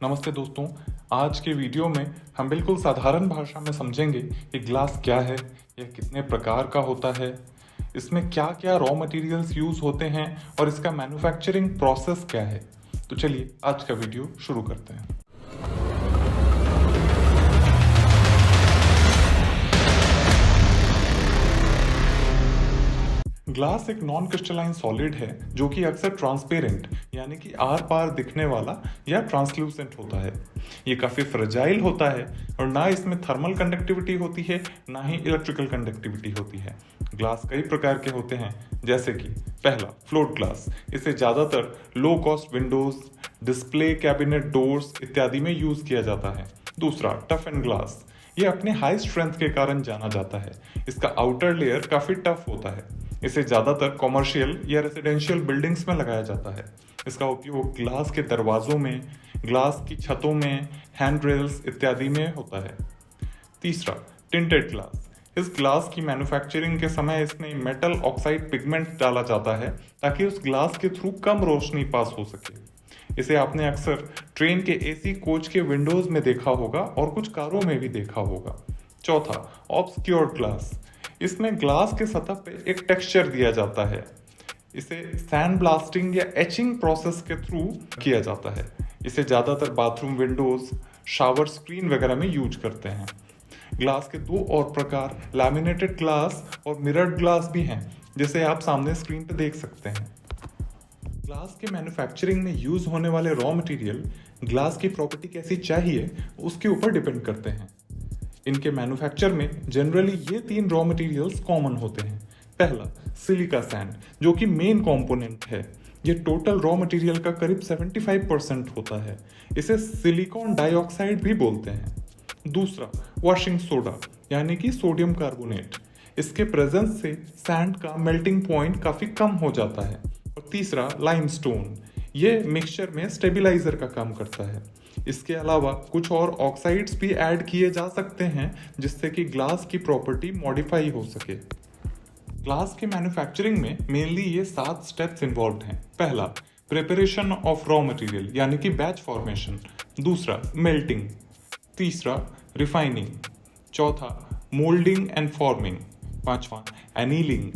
नमस्ते दोस्तों। आज के वीडियो में हम बिल्कुल साधारण भाषा में समझेंगे कि ग्लास क्या है, यह कितने प्रकार का होता है, इसमें क्या क्या रॉ मटेरियल्स यूज़ होते हैं और इसका मैन्युफैक्चरिंग प्रोसेस क्या है। तो चलिए आज का वीडियो शुरू करते हैं। ग्लास एक नॉन क्रिस्टलाइन सॉलिड है जो कि अक्सर ट्रांसपेरेंट यानी कि आर पार दिखने वाला या ट्रांसल्यूसेंट होता है। ये काफ़ी फ्रेजाइल होता है और ना इसमें थर्मल कंडक्टिविटी होती है ना ही इलेक्ट्रिकल कंडक्टिविटी होती है। ग्लास कई प्रकार के होते हैं, जैसे कि पहला फ्लोट ग्लास। इसे ज़्यादातर low cost Windows, display cabinet doors इत्यादि में यूज़ किया जाता है। दूसरा टफ एंड ग्लास। ये अपने हाई स्ट्रेंथ के कारण जाना जाता है। इसका आउटर लेयर काफ़ी टफ होता है। इसे ज़्यादातर कॉमर्शियल या रेजिडेंशियल बिल्डिंग्स में लगाया जाता है। इसका उपयोग ग्लास के दरवाज़ों में, ग्लास की छतों में, हैंड रेल्स इत्यादि में होता है। तीसरा टिंटेड ग्लास। इस ग्लास की मैन्युफैक्चरिंग के समय इसमें मेटल ऑक्साइड पिगमेंट डाला जाता है ताकि उस ग्लास के थ्रू कम रोशनी पास हो सके। इसे आपने अक्सर ट्रेन के एसी कोच के विंडोज में देखा होगा और कुछ कारों में भी देखा होगा। चौथा ऑब्सक्योर्ड ग्लास। इसमें ग्लास के सतह पे एक टेक्सचर दिया जाता है। इसे सैंड ब्लास्टिंग या एचिंग प्रोसेस के थ्रू किया जाता है। इसे ज़्यादातर बाथरूम विंडोज, शावर स्क्रीन वगैरह में यूज करते हैं। ग्लास के दो और प्रकार लैमिनेटेड ग्लास और मिरर्ड ग्लास भी हैं, जिसे आप सामने स्क्रीन पे देख सकते हैं। ग्लास के मैन्युफैक्चरिंग में यूज होने वाले रॉ मटेरियल ग्लास की प्रॉपर्टी कैसी चाहिए उसके ऊपर डिपेंड करते हैं। इनके मैन्युफैक्चर में जनरली ये तीन रॉ मटेरियल्स कॉमन होते हैं। पहला सिलिका सैंड, जो कि मेन कंपोनेंट है। ये टोटल रॉ मटेरियल का करीब 75% होता है। इसे सिलिकॉन डाइऑक्साइड भी बोलते हैं। दूसरा वॉशिंग सोडा यानी कि सोडियम कार्बोनेट। इसके प्रेजेंस से सैंड का मेल्टिंग पॉइंट काफ़ी कम हो जाता है। और तीसरा लाइमस्टोन। ये मिक्सचर में स्टेबलाइजर का काम करता है। इसके अलावा कुछ और ऑक्साइड्स भी ऐड किए जा सकते हैं जिससे कि ग्लास की प्रॉपर्टी मॉडिफाई हो सके। ग्लास के मैन्युफैक्चरिंग में मेनली ये 7 स्टेप्स इन्वॉल्व हैं। पहला प्रिपरेशन ऑफ रॉ मटेरियल यानी कि बैच फॉर्मेशन। दूसरा मेल्टिंग। तीसरा रिफाइनिंग। चौथा मोल्डिंग एंड फॉर्मिंग। पांचवा एनीलिंग।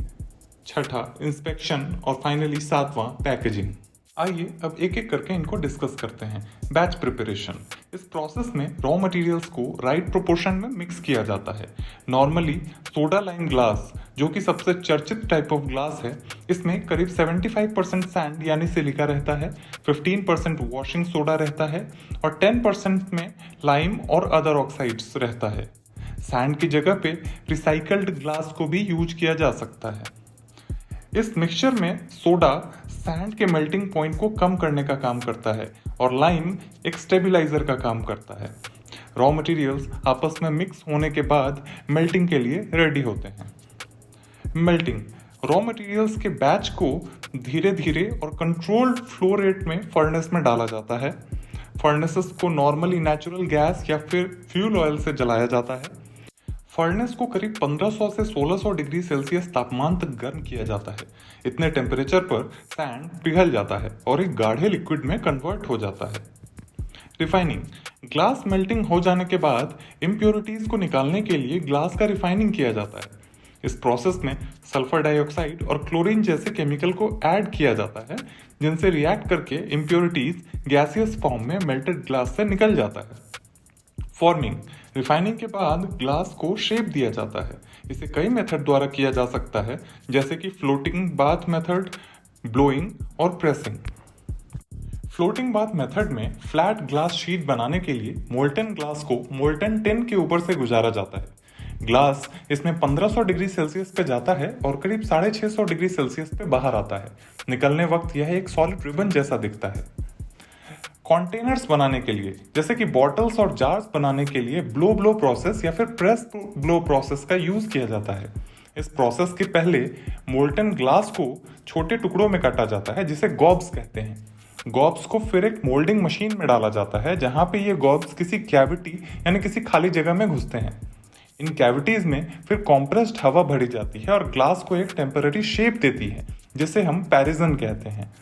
छठा इंस्पेक्शन और फाइनली सातवां पैकेजिंग। आइए अब एक एक करके इनको डिस्कस करते हैं। Batch preparation. इस प्रोसेस में रॉ मटेरियल्स को राइट प्रोपोर्शन में मिक्स किया जाता है। नॉर्मली सोडा लाइम ग्लास, जो कि सबसे चर्चित टाइप ऑफ ग्लास है, इसमें करीब 75% सैंड यानी सिलिका रहता है, 15% वॉशिंग सोडा रहता है और 10% में लाइम और अदर ऑक्साइड्स रहता है। सैंड की जगह पे रिसाइकल्ड ग्लास को भी यूज किया जा सकता है। इस मिक्सचर में सोडा सैंड के मेल्टिंग पॉइंट को कम करने का काम करता है और लाइम एक स्टेबलाइजर का काम करता है। रॉ मटेरियल्स आपस में मिक्स होने के बाद मेल्टिंग के लिए रेडी होते हैं। मेल्टिंग। रॉ मटेरियल्स के बैच को धीरे धीरे और कंट्रोल्ड फ्लो रेट में फर्नेस में डाला जाता है। फर्नेसेस को नॉर्मली नेचुरल गैस या फिर फ्यूल ऑयल से जलाया जाता है। फर्नेस को करीब 1500 से 1600 डिग्री सेल्सियस तापमान तक गर्म किया जाता है। इतने टेम्परेचर पर सैंड पिघल जाता है और एक गाढ़े लिक्विड में कन्वर्ट हो जाता है। रिफाइनिंग। ग्लास मेल्टिंग हो जाने के बाद इम्प्योरिटीज को निकालने के लिए ग्लास का रिफाइनिंग किया जाता है। इस प्रोसेस में सल्फर डाइऑक्साइड और क्लोरीन जैसे केमिकल को ऐड किया जाता है, जिनसे रिएक्ट करके इम्प्योरिटीज गैसियस फॉर्म में मेल्टेड ग्लास से निकल जाता है। फॉर्मिंग। रिफाइनिंग के बाद ग्लास को शेप दिया जाता है। इसे कई मेथड द्वारा किया जा सकता है, जैसे कि फ्लोटिंग बाथ मेथड, ब्लोइंग और प्रेसिंग। फ्लोटिंग बाथ मेथड में फ्लैट ग्लास शीट बनाने के लिए मोल्टन ग्लास को मोल्टन टिन के ऊपर से गुजारा जाता है। ग्लास इसमें 1500 डिग्री सेल्सियस पे जाता है और करीब 650 डिग्री सेल्सियस पे बाहर आता है। निकलने वक्त यह एक सॉलिड रिबन जैसा दिखता है। कंटेनर्स बनाने के लिए, जैसे कि बॉटल्स और जार्स बनाने के लिए ब्लो प्रोसेस या फिर प्रेस ब्लो प्रोसेस का यूज किया जाता है। इस प्रोसेस के पहले मोल्टन ग्लास को छोटे टुकड़ों में काटा जाता है, जिसे गॉब्स कहते हैं। गॉब्स को फिर एक मोल्डिंग मशीन में डाला जाता है, जहां पे ये गॉब्स किसी कैविटी यानी किसी खाली जगह में घुसते हैं। इन कैविटीज में फिर कॉम्प्रेस्ड हवा भरी जाती है और ग्लास को एक टेम्पररी शेप देती है, जिसे हम पैरिजन कहते हैं।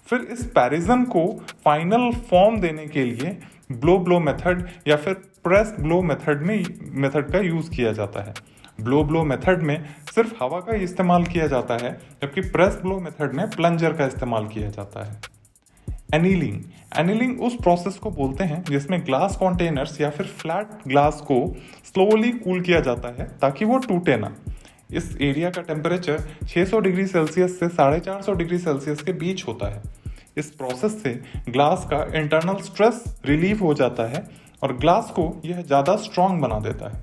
फिर इस पैरिजन को फाइनल फॉर्म देने के लिए ब्लो ब्लो मेथड या फिर प्रेस ब्लो मेथड का यूज किया जाता है। ब्लो ब्लो मेथड में सिर्फ हवा का ही इस्तेमाल किया जाता है, जबकि प्रेस ब्लो मेथड में प्लंजर का इस्तेमाल किया जाता है। एनीलिंग उस प्रोसेस को बोलते हैं जिसमें ग्लास कंटेनर्स या फिर फ्लैट ग्लास को स्लोली कूल किया जाता है ताकि वो टूटे ना। इस एरिया का टेम्परेचर 600 डिग्री सेल्सियस से 450 डिग्री सेल्सियस के बीच होता है। इस प्रोसेस से ग्लास का इंटरनल स्ट्रेस रिलीव हो जाता है और ग्लास को यह ज़्यादा स्ट्रांग बना देता है।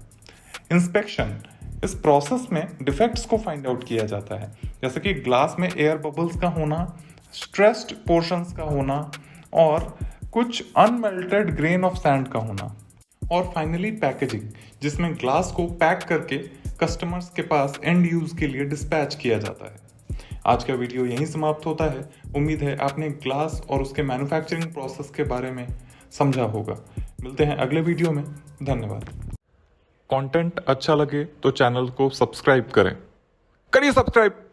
इंस्पेक्शन, इस प्रोसेस में डिफेक्ट्स को फाइंड आउट किया जाता है, जैसे कि ग्लास में एयर बबल्स का होना, स्ट्रेस्ड पोर्शंस का होना और कुछ अनमेल्टेड ग्रेन ऑफ सैंड का होना। और फाइनली पैकेजिंग, जिसमें ग्लास को पैक करके कस्टमर्स के पास एंड यूज के लिए डिस्पैच किया जाता है। आज का वीडियो यहीं समाप्त होता है। उम्मीद है आपने ग्लास और उसके मैन्युफैक्चरिंग प्रोसेस के बारे में समझा होगा। मिलते हैं अगले वीडियो में। धन्यवाद। कंटेंट अच्छा लगे तो चैनल को सब्सक्राइब करें। करिए सब्सक्राइब।